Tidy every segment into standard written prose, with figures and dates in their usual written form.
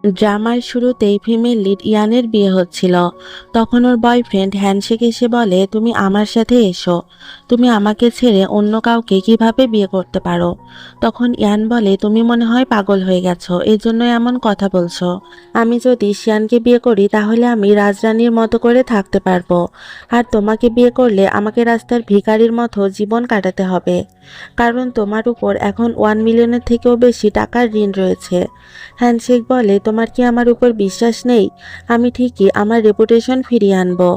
ড্রামার শুরুতেই female lead ইয়ানের বিয়ে হচ্ছিল। তখন ওর বয়ফ্রেন্ড হ্যান্ডশেক এসে বলে, তুমি আমার সাথে এসো, তুমি আমাকে ছেড়ে অন্য কাউকে কিভাবে বিয়ে করতে পারো? তখন ইয়ান বলে, তুমি মনে হয় পাগল হয়ে গেছো, এজন্য এমন কথা বলছো। আমি যদি শিয়ানকে বিয়ে করি তাহলে আমি রাজরানীর মতো করে থাকতে পারবো, আর তোমাকে বিয়ে করলে আমাকে রাস্তার ভিখারির মতো জীবন কাটাতে হবে, কারণ তোমার উপর এখন 1 মিলিয়নের থেকেও বেশি টাকার ঋণ রয়েছে। হ্যান্ডশেক বলে, তোমার কি আমার উপর বিশ্বাস নেই? আমি ঠিকই আমার রেপুটেশন ফিরিয়ে আনবো।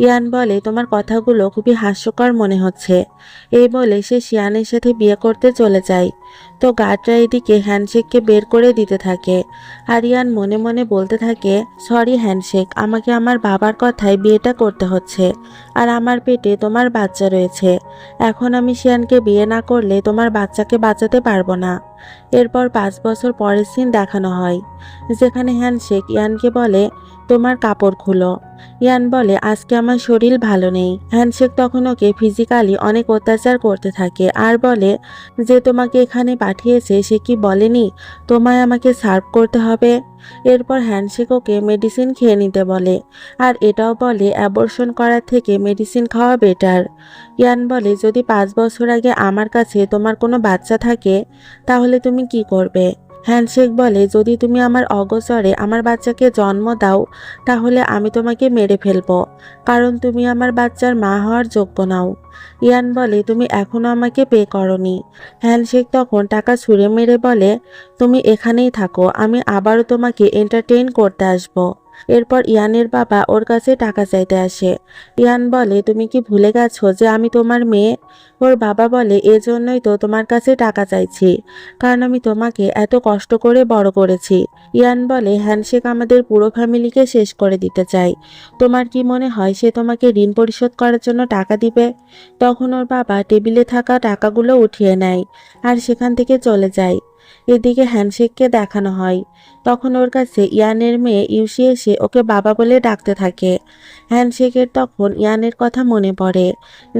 ইয়ান বলে, তোমার কথাগুলো খুবই হাস্যকর মনে হচ্ছে। এই বলে সে শিয়ানের সাথে বিয়ে করতে চলে যায়। তো গার্ডরা এদিকে হ্যান্ডশেককে বের করে দিতে থাকে, আর ইয়ান মনে মনে বলতে থাকে, সরি হ্যান্ডশেক, আমাকে আমার বাবার কথায় বিয়েটা করতে হচ্ছে, আর আমার পেটে তোমার বাচ্চা রয়েছে। এখন আমি শিয়ানকে বিয়ে না করলে তোমার বাচ্চাকে বাঁচাতে পারবো না। এরপর 5 বছর পরের সিন দেখানো হয়, যেখানে হ্যান্ডশেক ইয়ানকে বলে, তোমার কাপড় খুলো। ইয়ান বলে, আজকে আমার শরীর ভালো নেই। হ্যান্ডশেক তখন ওকে ফিজিক্যালি অনেক অত্যাচার করতে থাকে, আর বলে, যে তোমাকে এখানে পাঠিয়েছে সে কি বলেনি তোমায় আমাকে সার্ভ করতে হবে? এরপর হ্যান্ডশেক ওকে মেডিসিন খেয়ে নিতে বলে, আর এটাও বলে অ্যাবর্শন করার থেকে মেডিসিন খাওয়া বেটার। ইয়ান বলে, যদি 5 বছর আগে আমার কাছে তোমার কোনো বাচ্চা থাকে তাহলে তুমি কি করবে? হ্যান্ডশেক বলে, যদি তুমি আমার অগোচরে আমার বাচ্চাকে জন্ম দাও তাহলে আমি তোমাকে মেরে ফেলবো, কারণ তুমি আমার বাচ্চার মা হওয়ার যোগ্য নাও। ইয়ান বলে, তুমি এখনো আমাকে পে করনি। হ্যান্ডশেক তখন টাকা ছুঁড়ে মেরে বলে, তুমি এখানেই থাকো, আমি আবারও তোমাকে এন্টারটেইন করতে আসবো। এরপর ইয়ানের বাবা ওর কাছে টাকা চাইতে আসে। ইয়ান বলে, তুমি কি ভুলে গেছো যে আমি তোমার মেয়ে? ওর বাবা বলে, এজন্যই তো তোমার কাছে টাকা চাইছি, কারণ আমি তোমাকে এত কষ্ট করে বড় করেছি। ইয়ান বলে, হ্যান্ডশেক আমাদের পুরো ফ্যামিলিকে শেষ করে দিতে চায়, তোমার কি মনে হয় সে তোমাকে ঋণ পরিশোধ করার জন্য টাকা দিবে? তখন ওর বাবা টেবিলে থাকা টাকাগুলো উঠিয়ে নেয় আর সেখান থেকে চলে যায়। এদিকে হ্যান্ডশেককে দেখানো হয়, তখন ওর কাছে ইয়ানের মেয়ে ইউসি এসে ওকে বাবা বলে ডাকতে থাকে। হ্যান্ডশেকের তখন ইয়ানের কথা মনে পড়ে,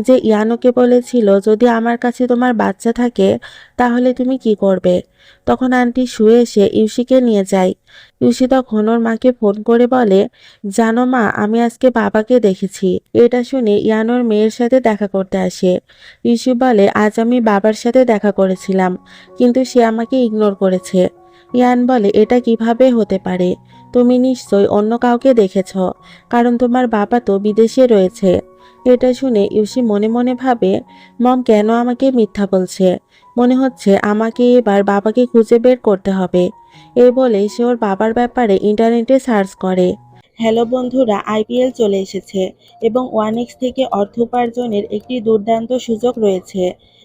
যে ইয়ান ওকে বলেছিল, যদি আমার কাছে তোমার বাচ্চা থাকে তাহলে তুমি কি করবে? তখন আন্টি শুয়ে এসে ইউসিকে নিয়ে যায়। ইউসি তখন ওর মাকে ফোন করে বলে, জানো মা, আমি আজকে বাবাকে দেখেছি। এটা শুনে ইয়ান ওর মেয়ের সাথে দেখা করতে আসে। ইউসি বলে, আজ আমি বাবার সাথে দেখা করেছিলাম, কিন্তু সে আমাকে ইগনোর করেছে। ইয়ান বলে, এটা কিভাবে হতে পারে? তুমি নিশ্চয়ই অন্য কাউকে দেখেছ, কারণ তোমার বাবা তো বিদেশে রয়েছে। এটা শুনে ইউসি মনে মনে ভাবে, মম কেন আমাকে মিথ্যা বলছে? মনে হচ্ছে আমাকে এবার বাবাকে খুঁজে বের করতে হবে। এই বলে সে ওর বাবার ব্যাপারে ইন্টারনেটে সার্চ করে। হ্যালো বন্ধুরা, আইপিএল চলে এসেছে এবং ওয়ানএক্স থেকে অর্থ উপার্জনের একটি দুর্দান্ত সুযোগ রয়েছে।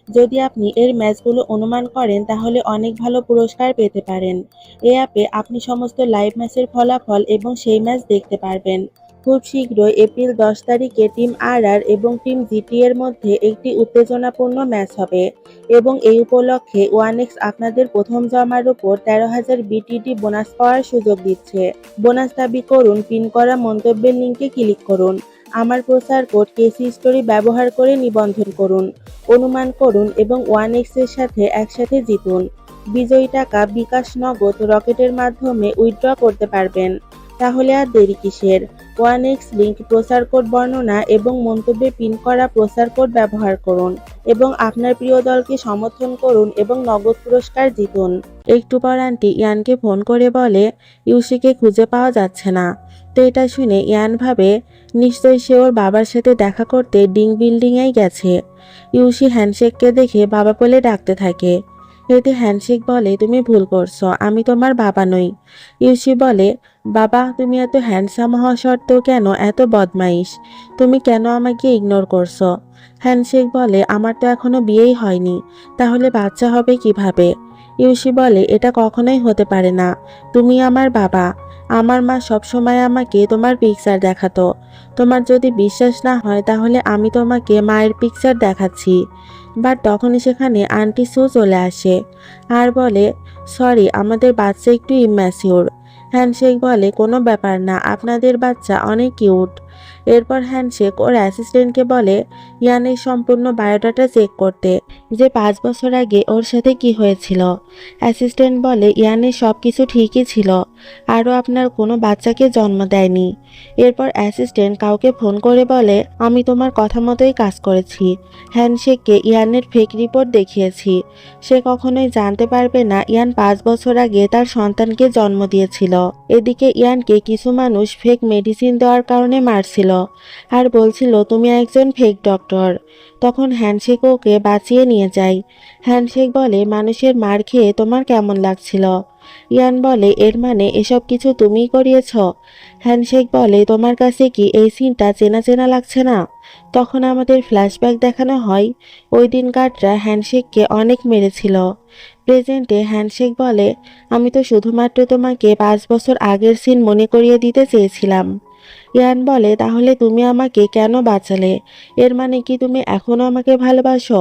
যদি আপনি এর ম্যাচগুলো অনুমান করেন তাহলে অনেক ভালো পুরস্কার পেতে পারেন। এই অ্যাপে আপনি সমস্ত লাইভ ম্যাচের ফলাফল এবং সেই ম্যাচ দেখতে পারবেন। খুব শীঘ্রই এপ্রিল 10 তারিখে টিম আরআর এবং টিম জিটি এর মধ্যে একটি উত্তেজনাপূর্ণ ম্যাচ হবে, এবং এই উপলক্ষে ওয়ানএক্স আপনাদের প্রথম জমার উপর 13,000 বিটিডি বোনাস পাওয়ার সুযোগ দিচ্ছে। বোনাস দাবি করুন, পিন করা মন্তব্যের লিঙ্কে ক্লিক করুন, আমার প্রচার কোড কেসি স্টোরি ব্যবহার করে নিবন্ধন করুন, অনুমান করুন এবং ওয়ানএক্স এর সাথে একসাথে জিতুন। বিজয়ী টাকা বিকাশ, নগদ, রকেটের মাধ্যমে উইথড্র করতে পারবেন। তাহলে আর দেরি কিসের? ওয়ানএক্স লিঙ্ক, প্রচার কোড বর্ণনা এবং মন্তব্যে পিন করা প্রচার কোড ব্যবহার করুন এবং আপনার প্রিয় দলকে সমর্থন করুন এবং নগদ পুরস্কার জিতুন। একটু পর আন্টি ইয়ানকে ফোন করে বলে, ইউসিকে খুঁজে পাওয়া যাচ্ছে না। তো এটা শুনে ইয়ান ভাবে, নিশ্চয়ই সে ওর বাবার সাথে দেখা করতে ডিং বিল্ডিংয়েই গেছে। ইউসি হ্যান্ডশেককে দেখে বাবা বলে ডাকতে থাকে। এতে হ্যান্ডশেক বলে, তুমি ভুল করছো, আমি তোমার বাবা নই। ইউসি বলে, বাবা, তুমি এত হ্যান্ডসাম হওয়া সত্ত্বেও কেন এত বদমাইশ? তুমি কেন আমাকে ইগনোর করছো? হ্যান্ডশেক বলে, আমার তো এখনো বিয়েই হয়নি, তাহলে বাচ্চা হবে কিভাবে? ইউসি বলে, এটা কখনোই হতে পারে না, তুমি আমার বাবা। আমার মা সবসময় আমাকে তোমার পিকচার দেখাতো। তোমার যদি বিশ্বাস না হয় তাহলে আমি তোমাকে মায়ের পিকচার দেখাচ্ছি। বাট তখনই সেখানে আন্টি সু চলে আসে আর বলে, সরি, আমাদের বাচ্চা একটু ইম্যাচিওর। হ্যান্ডশেক বলে, কোনো ব্যাপার না, আপনাদের বাচ্চা অনেক কিউট। এরপর হ্যান্ডশেক ওর অ্যাসিস্ট্যান্টকে বলে ইয়ানের সম্পূর্ণ বায়োডাটা চেক করতে। যে 5 বছর আগে ওর সাথে কি হয়েছিল। অ্যাসিস্ট্যান্ট বলে ইয়ানের সব কিছু ঠিকই ছিল, আরও আপনার কোনো বাচ্চাকে জন্ম দেয়নি। এরপর অ্যাসিস্ট্যান্ট কাউকে ফোন করে বলে আমি তোমার কথা মতোই কাজ করেছি, হ্যান্ডশেককে ইয়ানের ফেক রিপোর্ট দেখিয়েছি। সে কখনোই জানতে পারবে না ইয়ান 5 বছর আগে তার সন্তানকে জন্ম দিয়েছিল। এদিকে ইয়ানকে কিছু মানুষ ফেক মেডিসিন দেওয়ার কারণে মারছিল আর বলছিল তুমি একজন ফেক ডক্টর। তখন হ্যান্ডশেক ওকে বাঁচিয়ে নিয়ে যায়। হ্যান্ডশেক বলে মানুষের মার খেয়ে তোমার কেমন লাগছিল। ইয়ান বলে এর মানে এসব কিছু তুমিই করিয়েছ। হ্যান্ডশেক বলে তোমার কাছে কি এই সিনটা চেনা চেনা লাগছে না। তখন আমাদের ফ্ল্যাশব্যাক দেখানো হয় ওই দিন গার্ডরা হ্যান্ডশেককে অনেক মেরেছিল। প্রেজেন্টে হ্যান্ডশেক বলে আমি তো শুধুমাত্র তোমাকে 5 বছর আগের সিন মনে করিয়ে দিতে চেয়েছিলাম। ইয়ান বলে তাহলে তুমি আমাকে কেন বাঁচালে, এর মানে কি তুমি এখনো আমাকে ভালোবাসো।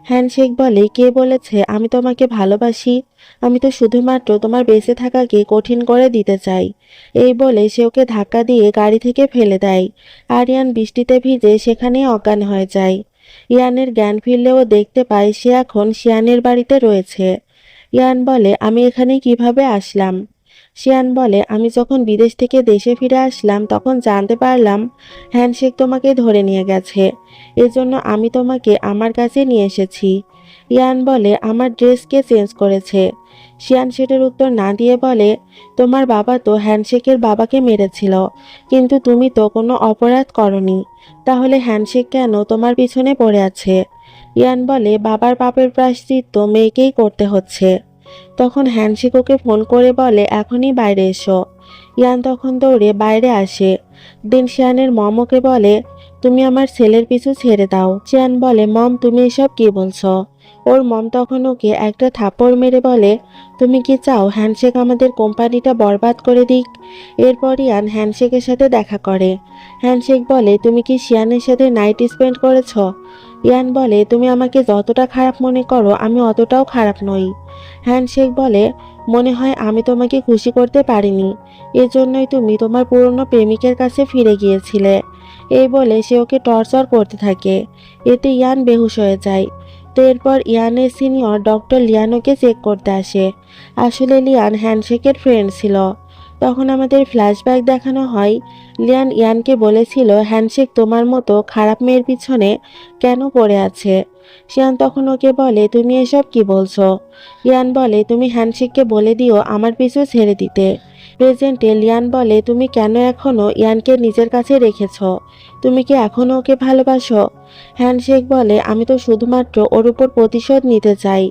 হ্যান্ডশেক বলে কে বলেছে আমি তোমাকে ভালোবাসি, আমি তো শুধুমাত্র তোমার বেঁচে থাকাকে কঠিন করে দিতে চাই। এই বলে সে ওকে ধাক্কা দিয়ে গাড়ি থেকে ফেলে দেয় আর ইয়ান বৃষ্টিতে ভিজে সেখানেই অজ্ঞান হয়ে যায়। ইয়ানের জ্ঞান ফিরলেও দেখতে পায় সে এখন শিয়ানের বাড়িতে রয়েছে। ইয়ান বলে আমি এখানে কিভাবে আসলাম। শিয়ান বলে আমি যখন বিদেশ থেকে দেশে ফিরে আসলাম তখন জানতে পারলাম হ্যান্ডশেক তোমাকে ধরে নিয়ে গেছে, এজন্য আমি তোমাকে আমার কাছে নিয়ে এসেছি। ইয়ান বলে আমার ড্রেস কে চেঞ্জ করেছে। শিয়ান সেটার উত্তর না দিয়ে বলে তোমার বাবা তো হ্যান্ডশেকের বাবাকে মেরেছিল, কিন্তু তুমি তো কোনো অপরাধ করনি, তাহলে হ্যান্ডশেক কেন তোমার পিছনে পড়ে আছে। ইয়ান বলে বাবার পাপের প্রায়শ্চিত্ত মেয়েকেই করতে হচ্ছে। তখন হ্যান্ডশেক ওকে ফোন করে বলে এখনই বাইরে এসো। ইয়ান তখন দৌড়ে বাইরে আসে। দিন শিয়ানের মম ওকে বলে তুমি আমার ছেলের পিছু ছেড়ে দাও। শিয়ান বলে মম তুমি এসব কি বলছো। ওর মম তখন ওকে একটা থাপ্পড় মেরে বলে তুমি কি চাও হ্যান্ডশেক আমাদের কোম্পানিটা বরবাদ করে দিক। এরপর ইয়ান হ্যান্ডশেকের সাথে দেখা করে। হ্যান্ডশেক বলে তুমি কি শিয়ানের সাথে নাইট স্পেন্ড করেছ। ইয়ান বলে তুমি আমাকে যতটা খারাপ মনে করো আমি অতটাও খারাপ নই। হ্যান্ডশেক বলে মনে হয় আমি তোমাকে খুশি করতে পারিনি, এজন্যই তুমি তোমার পুরনো প্রেমিকের কাছে ফিরে গিয়েছিলে। এই বলে সে ওকে টর্চার করতে থাকে। এতে ইয়ান বেহুশ হয়ে যায়। তো এরপর ইয়ানের সিনিয়র ডক্টর লিয়ানোকে চেক করতে আসে। আসলে লিয়ান হ্যান্ডশেকের ফ্রেন্ড ছিল। তখন আমাদের ফ্ল্যাশব্যাক দেখানো হয় লিয়ান ইয়ানকে বলেছিল হ্যান্ডশেক তোমার মতো খারাপ মেয়ের পিছনে কেন পড়ে আছে। শিয়ান তখন ওকে বলে তুমি এসব কি বলছো। ইয়ান বলে তুমি হ্যান্ডশেককে বলে দিও আমার পিছু ছেড়ে দিতে। প্রেজেন্টে লিয়ান বলে তুমি কেন এখনো ইয়ানকে নিজের কাছে রেখেছ, তুমি কি এখনো ওকে ভালোবাসো। হ্যান্ডশেক বলে আমি তো শুধুমাত্র ওর উপর প্রতিশোধ নিতে চাই।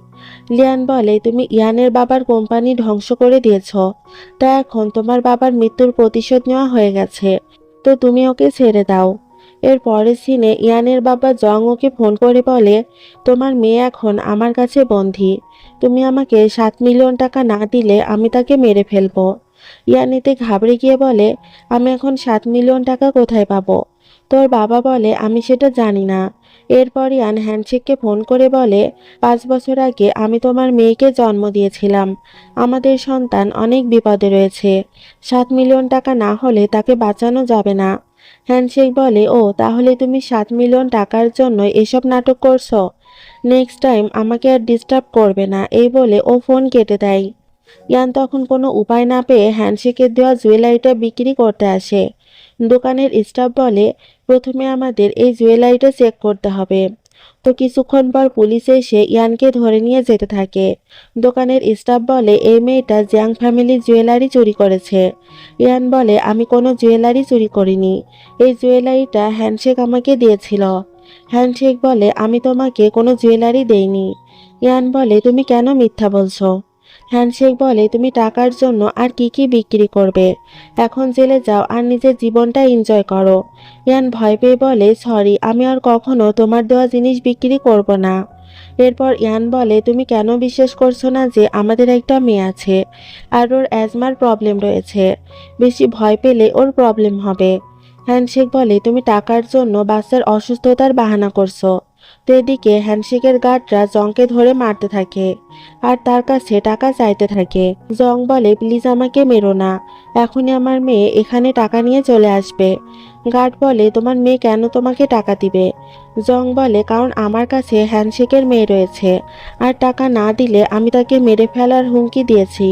লিয়ান বলে তুমি ইয়ানের বাবার কোম্পানি ধ্বংস করে দিয়েছ, তা এখন তোমার বাবার মৃত্যুর প্রতিশোধ নেওয়া হয়ে গেছে, তো তুমি ওকে ছেড়ে দাও। এর পরের সিনে ইয়ানের বাবা জং ওকে ফোন করে বলে তোমার মেয়ে এখন আমার কাছে বন্দী, তুমি আমাকে 7 মিলিয়ন টাকা না দিলে আমি তাকে মেরে ফেলবো। ইয়ান এতে ঘাবড়ে গিয়ে বলে আমি এখন 7 মিলিয়ন টাকা কোথায় পাবো। তোর বাবা বলে আমি সেটা জানি না। এরপর ইয়ান হ্যান্ডশেককে ফোন করে বলে 5 বছর আগে আমি তোমার মেয়েকে জন্ম দিয়েছিলাম, আমাদের সন্তান অনেক বিপদে রয়েছে, 7 মিলিয়ন টাকা না হলে তাকে বাঁচানো যাবে না। হ্যান্ডশেক বলে ও তাহলে তুমি 7 মিলিয়ন টাকার জন্য এসব নাটক করছো, নেক্সট টাইম আমাকে আর ডিস্টার্ব করবে না। এই বলে ও ফোন কেটে দেয়। ইয়ান তখন কোনো উপায় না পেয়ে হ্যান্ডশেকের দেওয়া জুয়েলারিটা বিক্রি করতে আসে। দোকানের স্টাফ বলে প্রথমে আমাদের এই জুয়েলারিটা চেক করতে হবে। তো কিছুক্ষণ পর পুলিশ এসে ইয়ানকে ধরে নিয়ে যেতে থাকে। দোকানের স্টাফ বলে এই মেয়েটা জিয়াং ফ্যামিলির জুয়েলারি চুরি করেছে। ইয়ান বলে আমি কোনো জুয়েলারি চুরি করিনি, এই জুয়েলারিটা হ্যান্ডশেক আমাকে দিয়েছিল। হ্যান্ডশেক বলে আমি তোমাকে কোনো জুয়েলারি দেইনি। ইয়ান বলে তুমি কেন মিথ্যা বলছো। হ্যান্ডশেক বলে তুমি টাকার জন্য আর কি কি বিক্রি করবে, এখন জেলে যাও আর নিজের জীবনটা এনজয় করো। ইয়ান ভয় পেয়ে বলে সরি, আমি আর কখনো তোমার দেওয়া জিনিস বিক্রি করব না। এরপর ইয়ান বলে তুমি কেন বিশ্বাস করছো না যে আমাদের একটা মেয়ে আছে আর ওর অ্যাজমার প্রবলেম রয়েছে, বেশি ভয় পেলে ওর প্রবলেম হবে। হ্যান্ডশেক বলে তুমি টাকার জন্য বাচ্চার অসুস্থতার বাহানা করছো, তো এদিকে হ্যান্ডশেকের গার্ডরা জংকে ধরে মারতে থাকে আর তার কাছে টাকা চাইতে থাকে। জং বলে, প্লিজ আমাকে মেরো না, এখনই আমার মেয়ে এখানে টাকা নিয়ে চলে আসবে। গার্ড বলে, তোমার মেয়ে কেন তোমাকে টাকা দিবে? জং বলে, কারণ আমার কাছে হ্যান্ডশেকের মেয়ে রয়েছে, আর টাকা না দিলে আমি তাকে মেরে ফেলার হুমকি দিয়েছি।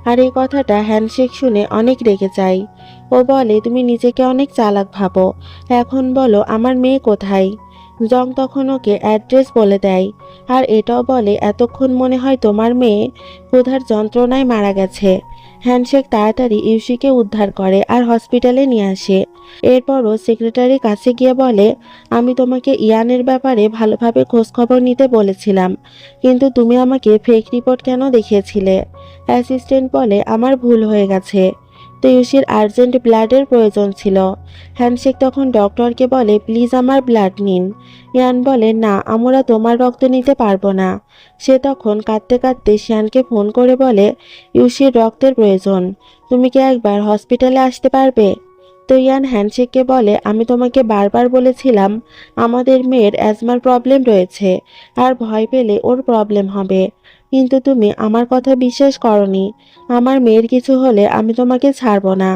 আর এই কথাটা হ্যান্ডশেক শুনে অনেক রেগে যায়। ও বলে, তুমি নিজেকে অনেক চালাক ভাবো, এখন বলো আমার মেয়ে কোথায়? জং তখন ওকে অ্যাড্রেস বলে দেয়, আর এটাও বলে, এতক্ষণ মনে হয় তোমার মেয়ে ক্ষুধার যন্ত্রণায় মারা গেছে। হ্যান্ডশেক তাড়াতাড়ি ইউসিকে উদ্ধার করে আর হসপিটালে নিয়ে আসে। এরপরও সেক্রেটারির কাছে গিয়ে বলে, আমি তোমাকে ইয়ানের ব্যাপারে ভালোভাবে খোঁজখবর নিতে বলেছিলাম, কিন্তু তুমি আমাকে ফেক রিপোর্ট কেন দেখিয়েছিলে? অ্যাসিস্ট্যান্ট বলে, আমার ভুল হয়ে গেছে, তো ইউসির আর্জেন্ট ব্লাডের প্রয়োজন ছিল। হ্যান্ডশেক তখন ডক্টরকে বলে, প্লিজ আমার ব্লাড নিন। ইয়ান বলে, না, আমরা তোমার রক্ত নিতে পারবো না। সে তখন কাঁদতে কাঁদতে শিয়ানকে ফোন করে বলে, ইউসির রক্তের প্রয়োজন, তুমি কি একবার হসপিটালে আসতে পারবে? তো ইয়ান হ্যান্ডশেককে বলে, আমি তোমাকে বারবার বলেছিলাম আমাদের মেয়ের অ্যাজমার প্রবলেম রয়েছে, আর ভয় পেলে ওর প্রবলেম হবে, কিন্তু তুমি আমার কথা বিশ্বাস করনি। আমার মেয়ের কিছু হলে আমি তোমাকে ছাড়বো না।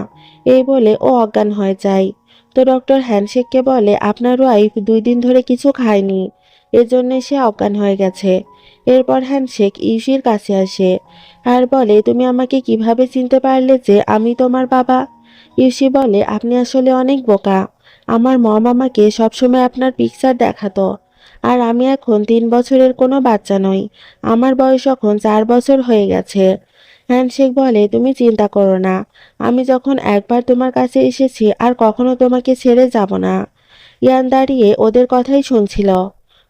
এই বলে ও অজ্ঞান হয়ে যায়। তো ডক্টর হ্যান্ডশেককে বলে, আপনার ওয়াইফ 2 দিন ধরে কিছু খায়নি, এজন্য সে অজ্ঞান হয়ে গেছে। এরপর হ্যান্ডশেক ইউসির কাছে আসে আর বলে, তুমি আমাকে কিভাবে চিনতে পারলে যে আমি তোমার বাবা? ইউসি বলে, আপনি আসলে অনেক বোকা, আমার মম আমাকে সবসময় আপনার পিকচার দেখাতো, আর আমি এখন 3 বছরের কোনো বাচ্চা নই, আমার বয়স এখন 4 বছর হয়ে গেছে। হ্যান্ডশেক বলে, তুমি চিন্তা করো না, আমি যখন একবার তোমার কাছে এসেছি আর কখনো তোমাকে ছেড়ে যাব না। ইয়ান দাঁড়িয়ে ওদের কথাই শুনছিল।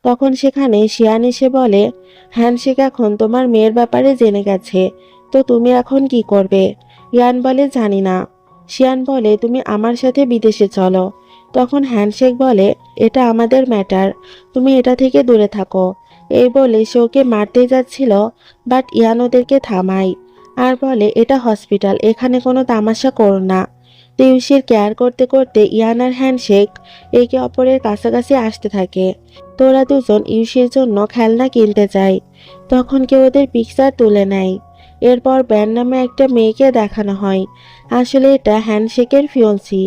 তখন সেখানে শিয়ান এসে বলে, হ্যান্ডশেক এখন তোমার মেয়ের ব্যাপারে জেনে গেছে, তো তুমি এখন কি করবে? ইয়ান বলে, জানি না। শিয়ান বলে, তুমি আমার সাথে বিদেশে চলো। তখন হ্যান্ডশেক বলে, এটা আমাদের ম্যাটার, তুমি এটা থেকে দূরে থাকো। এই বলে সে ওকে মারতেই যাচ্ছিল, বাট ইয়ান ওদেরকে থামায় আর বলে, এটা হসপিটাল, এখানে কোনো তামাশা করো না। তো ইউসির কেয়ার করতে করতে ইয়ান আর হ্যান্ডশেক একে অপরের কাছাকাছি আসতে থাকে। তোরা দুজন ইউসির জন্য খেলনা কিনতে যায়। তখন কেউ ওদের পিকচার তুলে নেয়। এরপর ব্যান নামে একটা মেয়েকে দেখানো হয়, আসলে এটা হ্যান্ডশেকের ফিয়ন্সি।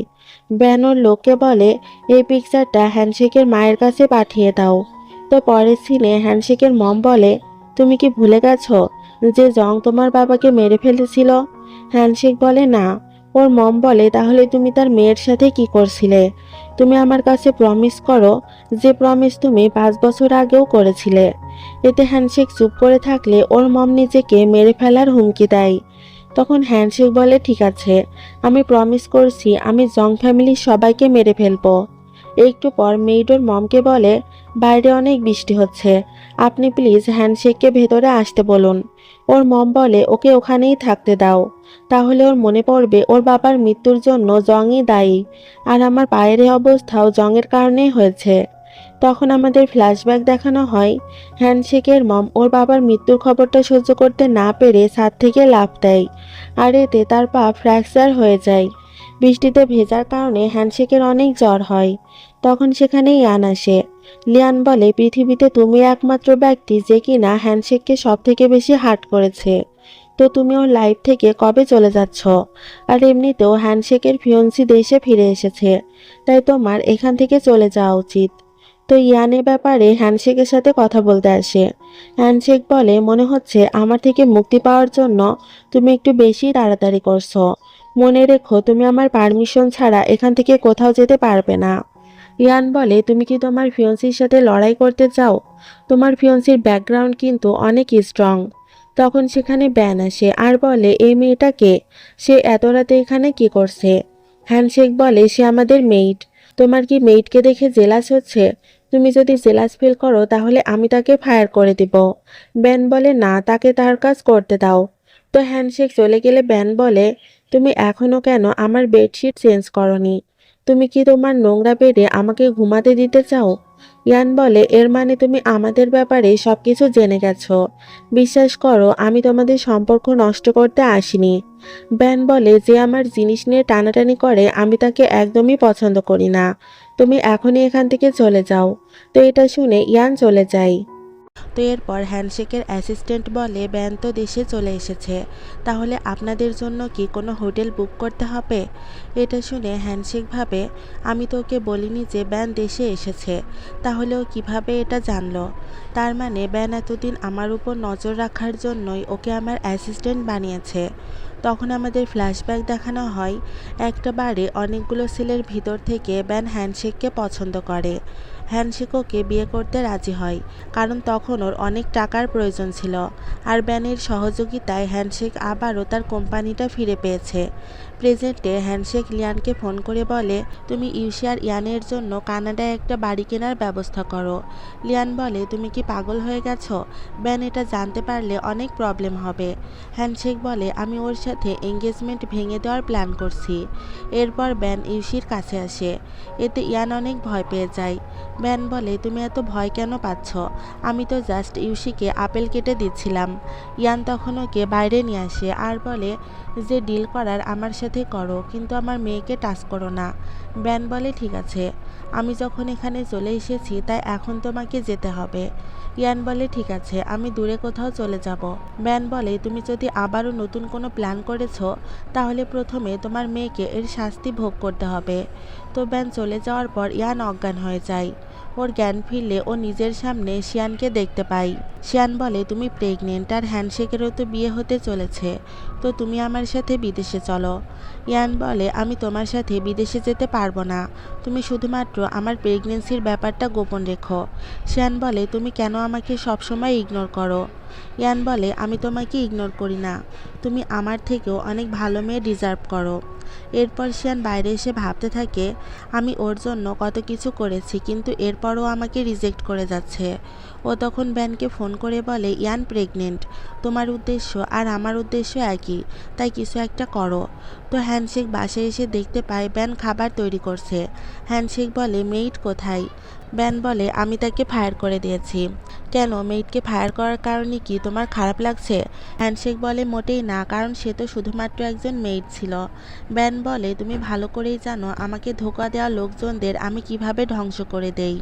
ব্যান ওর লোককে বলে, এই পিকচারটা হ্যান্ডশেকের মায়ের কাছে পাঠিয়ে দাও। তো পরের সিনে হ্যান্ডশেকের মম বলে, তুমি কি ভুলে গেছো যে জং তোমার বাবাকে মেরে ফেলেছিল? হ্যান্ডশেক বলে, না। ওর মম বলে, তাহলে তুমি তার মেয়ের সাথে কি করছিলে? তুমি আমার কাছে প্রমিস করো, যে প্রমিস তুমি 5 বছর আগেও করেছিলে। এতে হ্যান্ডশেক চুপ করে থাকলে ওর মম নিজেকে মেরে ফেলার হুমকি দেয়। তখন হ্যান্ডশেক বলে, ঠিক আছে, আমি প্রমিস করছি আমি জং ফ্যামিলির সবাইকে মেরে ফেলবো। একটু পর মেইড ওর মমকে বলে, বাইরে অনেক বৃষ্টি হচ্ছে, আপনি প্লিজ হ্যান্ডশেককে ভেতরে আসতে বলুন। ওর মম বলে, ওকে ওখানেই থাকতে দাও, তাহলে ওর মনে পড়বে ওর বাবার মৃত্যুর জন্য জংই দায়ী, আর আমার পায়ের এই অবস্থাও জংয়ের কারণেই হয়েছে। তখন আমাদের ফ্ল্যাশব্যাক দেখানো হয়, হ্যান্ডশেকের মম ওর বাবার মৃত্যুর খবরটা সহ্য করতে না পেরে ছাদ থেকে লাফ দেয়, আর এতে তার পা ফ্র্যাকচার হয়ে যায়। বৃষ্টিতে ভেজার কারণে হ্যান্ডশেকের অনেক জ্বর হয়। তখন সেখানে ইয়ান আসে। লিয়ান বলে, পৃথিবীতে তুমি একমাত্র ব্যক্তি যে কিনা হ্যান্ডশেককে সব থেকে বেশি হার্ট করেছে, তো তুমি ওর লাইফ থেকে কবে চলে যাচ্ছ? আর এমনিতেও হ্যান্ডশেকের ফিয়ন্সি দেশে ফিরে এসেছে, তাই তোমার এখান থেকে চলে যাওয়া উচিত। তো ইয়ানের ব্যাপারে হ্যান্ডশেকের সাথে কথা বলতে আসে। হ্যান্ডশেক বলে, মনে হচ্ছে আমার থেকে মুক্তি পাওয়ার জন্য তুমি একটু বেশি তাড়াতাড়ি করছো, মনে রেখো তুমি আমার পারমিশন ছাড়া এখান থেকে কোথাও যেতে পারবে না। ইয়ান বলে, তুমি কি তোমার ফিয়ন্সির সাথে লড়াই করতে চাও? তোমার ফিয়ন্সির ব্যাকগ্রাউন্ড কিন্তু অনেক স্ট্রং। তখন সেখানে ব্যান আসে আর বলে, এই মেয়েটাকে, সে এত রাতে এখানে কি করছে? হ্যান্ডশেক বলে, সে আমাদের মেইড। তোমার কি মেইডকে দেখে জেলাস হচ্ছে? তুমি যদি জেলাস ফিল করো তাহলে আমি তাকে ফায়ার করে দিব। ব্যান বলে, না, তাকে তার কাজ করতে দাও। তো হ্যান্ডশেক চলে গেলে ব্যান বলে, তুমি এখনো কেন আমার বেডশিট চেঞ্জ করনি? তুমি কি তোমার নোংরা বেডে আমাকে ঘুমাতে দিতে চাও? ইয়ান বলে, এর মানে তুমি আমাদের ব্যাপারে সবকিছু জেনে গেছো। বিশ্বাস করো, আমি তোমাদের সম্পর্ক নষ্ট করতে আসিনি। ব্যান বলে, যে আমার জিনিস নিয়ে টানাটানি করে আমি তাকে একদমই পছন্দ করি না। তুমি এখনই এখান থেকে চলে যাও। তো এটা শুনে ইয়ান চলে যায়। তো এরপর হ্যান্ডশেকের অ্যাসিস্ট্যান্ট বলে, ব্যান তো দেশে চলে এসেছে, তাহলে আপনাদের জন্য কি কোনো হোটেল বুক করতে হবে? এটা শুনে হ্যান্ডশেক ভাবে, আমি তো ওকে বলিনি যে ব্যান দেশে এসেছে, তাহলে ও কীভাবে এটা জানলো? তার মানে ব্যান এতদিন আমার উপর নজর রাখার জন্যই ওকে আমার অ্যাসিস্ট্যান্ট বানিয়েছে। তখন আমাদের ফ্ল্যাশব্যাক দেখানো হয়, একটা বারে অনেকগুলো সেলের ভিতর থেকে ব্যান হ্যান্ডশেককে পছন্দ করে। হ্যান্ডশেক ওকে বিয়ে করতে রাজি হয়, কারণ তখন ওর অনেক টাকার প্রয়োজন ছিল। আর ব্যানের সহযোগিতায় হ্যান্ডশেক আবারও তার কোম্পানিটা ফিরে পেয়েছে। প্রেজেন্টে হ্যান্ডশেক লিয়ানকে ফোন করে বলে, তুমি ইউসি আর ইয়ানের জন্য কানাডায় একটা বাড়ি কেনার ব্যবস্থা করো। লিয়ান বলে, তুমি কি পাগল হয়ে গেছো? ব্যান এটা জানতে পারলে অনেক প্রবলেম হবে। হ্যান্ডশেক বলে, আমি ওর সাথে এঙ্গেজমেন্ট ভেঙে দেওয়ার প্ল্যান করছি। এরপর ব্যান ইউসির কাছে আসে। এতে ইয়ান অনেক ভয় পেয়ে যায়। ব্যান বলে, তুমি এত ভয় কেন পাচ্ছ? আমি তো জাস্ট ইউসিকে আপেল কেটে দিচ্ছিলাম। ইয়ান তখন ওকে বাইরে নিয়ে আসে আর বলে যে ডিল করার আমার সাথে করো, কিন্তু আমার মেয়েকে টাচ করো না। ব্যান বলে, ঠিক আছে, আমি যখন এখানে চলে এসেছি তাই এখন তোমাকে যেতে হবে। ইয়ান বলে, ঠিক আছে, আমি দূরে কোথাও চলে যাব। ব্যান বলে, তুমি যদি আবারও নতুন কোনো প্ল্যান করেছো, তাহলে প্রথমে তোমার মেয়েকে এর শাস্তি ভোগ করতে হবে। তো ব্যান চলে যাওয়ার পর ইয়ান অজ্ঞান হয়ে যায়। ওর জ্ঞান ফিরলে ও নিজের সামনে শিয়ানকে দেখতে পায়। শিয়ান বলে, তুমি প্রেগনেন্ট আর হ্যান্ডশেকেরও তো বিয়ে হতে চলেছে, তো তুমি আমার সাথে বিদেশে চলো। ইয়ান বলে, আমি তোমার সাথে বিদেশে যেতে পারবো না, তুমি শুধুমাত্র আমার প্রেগনেন্সির ব্যাপারটা গোপন রেখো। শিয়ান বলে, তুমি কেন আমাকে সবসময় ইগনোর করো? ইয়ান বলে, আমি তোমাকে ইগনোর করি না, তুমি আমার থেকেও অনেক ভালো মেয়ে ডিজার্ভ করো। এরপর শিয়ান বাইরে এসে ভাবতে থাকে, আমি ওর জন্য কত কিছু করেছি, কিন্তু এরপরও আমাকে রিজেক্ট করে যাচ্ছে। ও তখন ব্যানকে ফোন করে বলে, ইয়ান প্রেগনেন্ট, তোমার উদ্দেশ্য আর আমার উদ্দেশ্য একই, তাই কিছু একটা করো। তো হ্যান্ডশেক বাসায় এসে দেখতে পায় ব্যান খাবার তৈরি করছে। হ্যান্ডশেক বলে, মেইড কোথায়? ব্যান বলে, আমি তাকে ফায়ার করে দিয়েছি। কেন, মেইডকে ফায়ার করার কারণে কি তোমার খারাপ লাগছে? হ্যান্ডশেক বলে, মোটেই না, কারণ সে তো শুধুমাত্র একজন মেইড ছিল। ব্যান বলে, তুমি ভালো করেই জানো আমাকে ধোঁকা দেওয়া লোকজনদের আমি কিভাবে ধ্বংস করে দেই।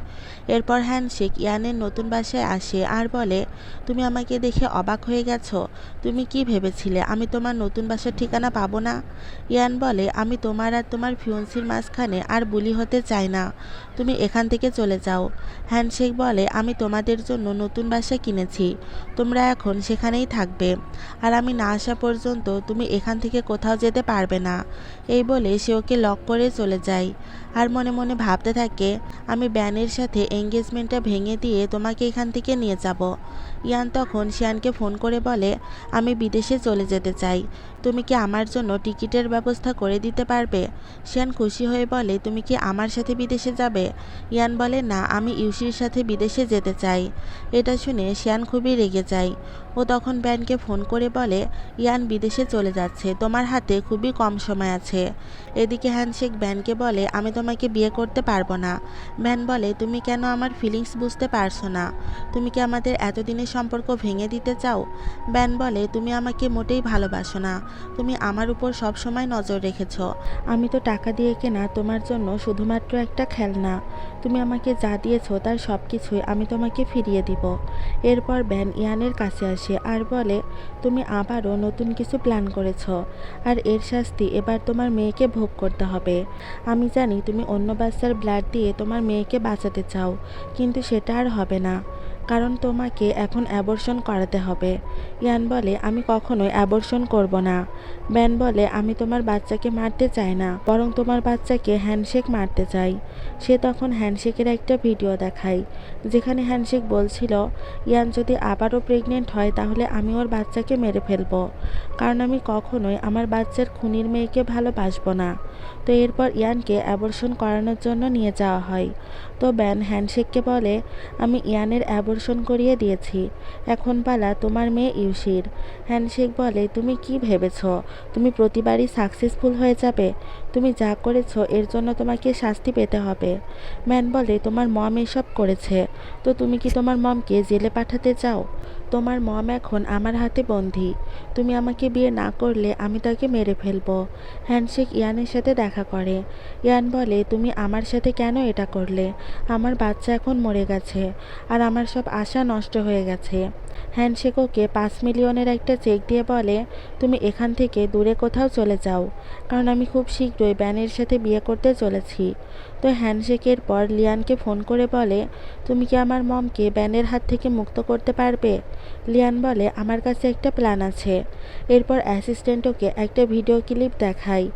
এরপর হ্যান্ডশেক ইয়ানের নতুন বাসায় আসে আর বলে, তুমি আমাকে দেখে অবাক হয়ে গেছো? তুমি কি ভেবেছিলে আমি তোমার নতুন বাসার ঠিকানা পাবো না? ইয়ান বলে, আমি তোমার আর তোমার ফিয়ন্সির মাঝখানে আর বুলি হতে চাই না, তুমি এখান থেকে চলে যাও। হ্যান্ডশেক বলে, আমি তোমাদের জন্য নতুন বাসা কিনেছি, তোমরা এখন সেখানেই থাকবে, আর আমি না আসা পর্যন্ত তুমি এখান থেকে কোথাও যেতে পারবে না। এই বলে সে ওকে লক করে চলে যায় আর মনে মনে ভাবতে থাকে, আমি ব্যানের সাথে এঙ্গেজমেন্টটা ভেঙে দিয়ে তোমাকে এখান থেকে নিয়ে যাব। ইয়ান তখন শিয়ানকে ফোন করে বলে, আমি বিদেশে চলে যেতে চাই, তুমি কি আমার জন্য টিকিটের ব্যবস্থা করে দিতে পারবে? শিয়ান খুশি হয়ে বলে, তুমি কি আমার সাথে বিদেশে যাবে? ইয়ান বলে, না, আমি ইউসির সাথে বিদেশে যেতে চাই। এটা শুনে শিয়ান খুবই রেগে যায়। ও তখন ব্যানকে ফোন করে বলে, ইয়ান বিদেশে চলে যাচ্ছে, তোমার হাতে খুবই কম সময় আছে। এদিকে হ্যান্ডশেক ব্যানকে বলে, আমি তোমাকে বিয়ে করতে পারবো না। ব্যান বলে, তুমি কেন আমার ফিলিংস বুঝতে পারছো না? তুমি কি আমাদের এতদিনের সম্পর্ক ভেঙে দিতে চাও? ব্যান বলে, তুমি আমাকে মোটেই ভালোবাসো না, তুমি আমার উপর সব সময় নজর রেখেছো। আমি তো টাকা দিয়ে কেনা তোমার জন্য শুধুমাত্র একটা খেলনা, তুমি আমাকে যা দিয়েছো তার সব কিছুই আমি তোমাকে ফিরিয়ে দিব। এরপর ব্যান ইয়ানের কাছে আসে আর বলে, তুমি আবারও নতুন কিছু প্ল্যান করেছো, আর এর শাস্তি এবার তোমার মেয়েকে ভোগ করতে হবে। আমি জানি তুমি অন্য বাচ্চার ব্লাড দিয়ে তোমার মেয়েকে বাঁচাতে চাও, কিন্তু সেটা আর হবে না, কারণ তোমাকে এখন অ্যাবর্শন করাতে হবে। ইয়ান বলে, আমি কখনোই অ্যাবর্শন করব না। ব্যান বলে, আমি তোমার বাচ্চাকে মারতে চাই না, বরং তোমার বাচ্চাকে হ্যান্ডশেক মারতে চাই। সে তখন হ্যান্ডশেকের একটা ভিডিও দেখায়, যেখানে হ্যান্ডশেক বলছিল, ইয়ান যদি আবারও প্রেগনেন্ট হয় তাহলে আমি ওর বাচ্চাকে মেরে ফেলবো, কারণ আমি কখনোই আমার বাচ্চার খুনির মেয়েকে ভালোবাসবো না। তো এরপর ইয়ানকে অ্যাবর্শন করানোর জন্য নিয়ে যাওয়া হয়। তো ব্যান হ্যান্ডশেককে বলে, আমি ইয়ানের অ্যাবর্শন করিয়ে দিয়েছি, এখন পালা তোমার মেয়ে ইউসির। হ্যান্ডশেক বলে, তুমি কি ভেবেছ তুমি প্রতিবারই সাকসেসফুল হয়ে যাবে? তুমি যা করেছো এর জন্য তোমাকে শাস্তি পেতে হবে। ব্যান বলে, তোমার মম এসব করেছে, তো তুমি কি তোমার মমকে জেলে পাঠাতে চাও? তোমার মম এখন আমার হাতে বন্দী। তুমি আমাকে বিয়ে না করলে আমি তাকে মেরে ফেলবো। হ্যান্ডশেক ইয়ানের সাথে দেখা করে। ইয়ান বলে, তুমি আমার সাথে কেন এটা করলে? আমার বাচ্চা এখন মরে গেছে আর আমার সব আশা নষ্ট হয়ে গেছে। হ্যান্ডশেক ওকে 5 মিলিয়নের একটা চেক দিয়ে বলে, তুমি এখান থেকে দূরে কোথাও চলে যাও, কারণ আমি খুব শীঘ্রই ব্যানের সাথে বিয়ে করতে চলেছি। তো হ্যান্ডশেকের পর লিয়ানকে ফোন করে বলে, তুমি কি আমার মমকে ব্যানের হাত থেকে মুক্ত করতে পারবে? লিয়ান বলে, আমার কাছে একটা প্ল্যান আছে। এরপর অ্যাসিস্ট্যান্ট ওকে একটা ভিডিও ক্লিপ দেখায়,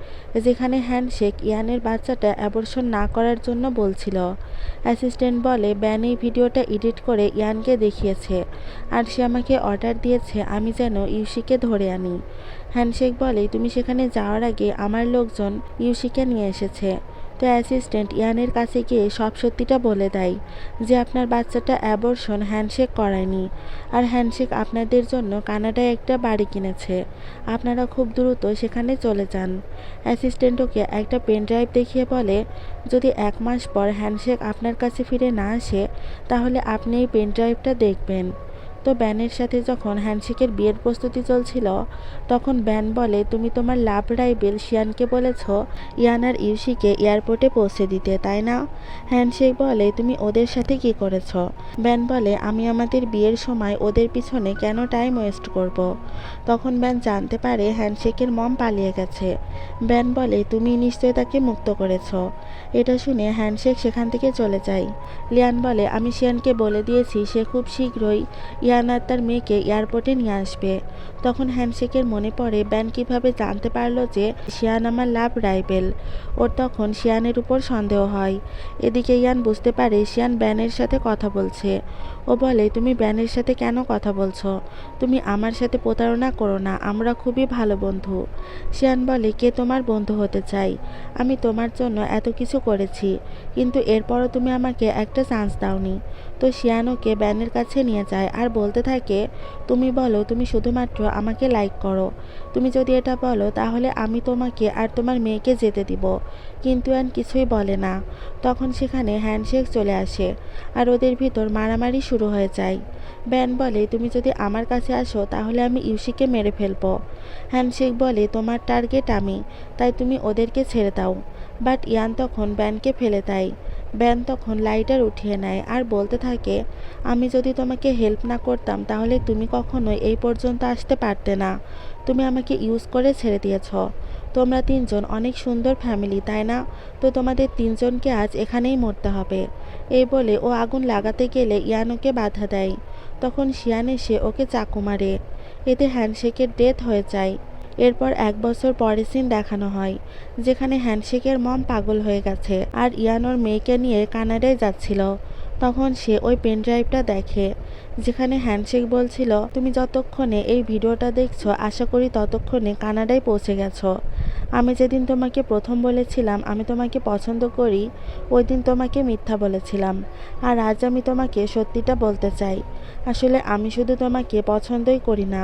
যেখানে হ্যান্ডশেক ইয়ানের বাচ্চাটা অ্যাবর্শন না করার জন্য বলছিল। অ্যাসিস্ট্যান্ট বলে, ব্যান এই ভিডিওটা এডিট করে ইয়ানকে দেখিয়েছে, আর সে আমাকে অর্ডার দিয়েছে আমি যেন ইউসিকে ধরে আনি। হ্যান্ডশেক বলে, তুমি সেখানে যাওয়ার আগে আমার লোকজন ইউসিকে নিয়ে এসেছে। তো অ্যাসিস্ট্যান্ট ইয়ানের কাছে গিয়ে সব সত্যিটা বলে দেয় যে আপনার বাচ্চাটা অ্যাবর্শন হ্যান্ডশেক করায়নি, আর হ্যান্ডশেক আপনাদের জন্য কানাডায় একটা বাড়ি কিনেছে। আপনারা খুব দ্রুত সেখানে চলে যান। অ্যাসিস্ট্যান্ট ওকে একটা পেন ড্রাইভ দেখিয়ে বলে, যদি 1 মাস পর হ্যান্ডশেক আপনার কাছে ফিরে না আসে, তাহলে আপনি এই পেন ড্রাইভটা দেখবেন। তো ব্যানের সাথে যখন হ্যান্ডশেকের বিয়ের প্রস্তুতি চলছিল, তখন ব্যান বলে, তুমি তোমার লাভ রাইভেল শিয়ানকে বলেছ ইয়ান আর ইউসিকে এয়ারপোর্টে পৌঁছে দিতে, তাই না? হ্যান্ডশেক বলে, তুমি ওদের সাথে কি করেছ? ব্যান বলে, আমি আমাদের বিয়ের সময় ওদের পিছনে কেন টাইম ওয়েস্ট করব? তখন ব্যান জানতে পারে হ্যান্ডশেকের মম পালিয়ে গেছে। ব্যান বলে, তুমি নিশ্চয়ই তাকে মুক্ত করেছ। এটা শুনে হ্যান্ডশেক সেখান থেকে চলে যায়। লিয়ান বলে, আমি শিয়ানকে বলে দিয়েছি সে খুব শীঘ্রই ইয়ান আর তার মেয়েকে এয়ারপোর্টে নিয়ে আসবে। তখন হ্যান্ডশেকের মনে পড়ে ব্যান কিভাবে জানতে পারলো যে শিয়ান আমার লাভ রাইভেল। ওর তখন শিয়ানের উপর সন্দেহ হয়। এদিকে ইয়ান বুঝতে পারে শিয়ান ব্যানের সাথে কথা বলছে। ও বলে, তুমি ব্যানের সাথে কেন কথা বলছো? তুমি আমার সাথে প্রতারণা করো না, আমরা খুবই ভালো বন্ধু। শিয়ান বলে, কে তোমার বন্ধু হতে চাই? আমি তোমার জন্য এত কিছু করেছি, কিন্তু এরপরও তুমি আমাকে একটা চান্স দাওনি। তো শিয়ান ওকে ব্যানের কাছে নিয়ে যায় আর বলতে থাকে, তুমি বলো তুমি শুধুমাত্র আমাকে লাইক করো। তুমি যদি এটা বলো তাহলে আমি তোমাকে আর তোমার মেয়েকে যেতে দিব। কিন্তু ইয়ান কিছুই বলে না। তখন সেখানে হ্যান্ডশেক চলে আসে আর ওদের ভিতর মারামারি শুরু হয়ে যায়। ব্যান বলে, তুমি যদি আমার কাছে আসো তাহলে আমি ইউসিকে মেরে ফেলবো। হ্যান্ডশেক বলে, তোমার টার্গেট আমি, তাই তুমি ওদেরকে ছেড়ে দাও। বাট ইয়ান তখন ব্যানকে ফেলে দেয়। ব্যান তখন লাইটার উঠিয়ে নেয় আর বলতে থাকে, আমি যদি তোমাকে হেল্প না করতাম তাহলে তুমি কখনোই এই পর্যন্ত আসতে পারতে না। তুমি আমাকে ইউজ করে ছেড়ে দিয়েছ। তোমরা তিনজন অনেক সুন্দর ফ্যামিলি, তাই না? তো তোমাদের তিনজনকে আজ এখানেই মরতে হবে। এই বলে ও আগুন লাগাতে গেলে ইয়ান ওকে বাধা দেয়। তখন শিয়ান এসে ওকে চাকু মারে। এতে হ্যান্ডশেকের ডেথ হয়ে যায়। এরপর 1 বছর পরের সিন দেখানো হয়, যেখানে হ্যান্ডশেকের মম পাগল হয়ে গেছে আর ইয়ান ওর মেয়েকে নিয়ে কানাডায় যাচ্ছিল। তখন সে ওই পেন ড্রাইভটা দেখে, যেখানে হ্যান্ডশেক বলছিল, তুমি যতক্ষণে এই ভিডিওটা দেখছো আশা করি ততক্ষণে কানাডায় পৌঁছে গেছো। আমি যেদিন তোমাকে প্রথম বলেছিলাম আমি তোমাকে পছন্দ করি, ওই দিন তোমাকে মিথ্যা বলেছিলাম। আর আজ আমি তোমাকে সত্যিটা বলতে চাই। আসলে আমি শুধু তোমাকে পছন্দই করি না,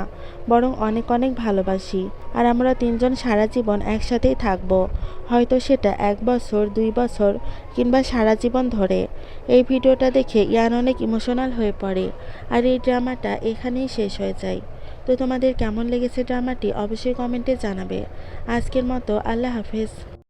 বরং অনেক অনেক ভালোবাসি। আর আমরা তিনজন সারা জীবন একসাথেই থাকবো, হয়তো সেটা 1 বছর, 2 বছর, কিংবা সারা জীবন ধরে। এই ভিডিওটা দেখে ইয়ান অনেক ইমোশনাল হয়ে পড়ে আর এই ড্রামাটা এখানেই শেষ হয়ে যায়। তো তোমাদের কেমন লেগেছে ড্রামাটি অবশ্যই কমেন্টে জানাবে। আজকের মতো আল্লাহ হাফেজ।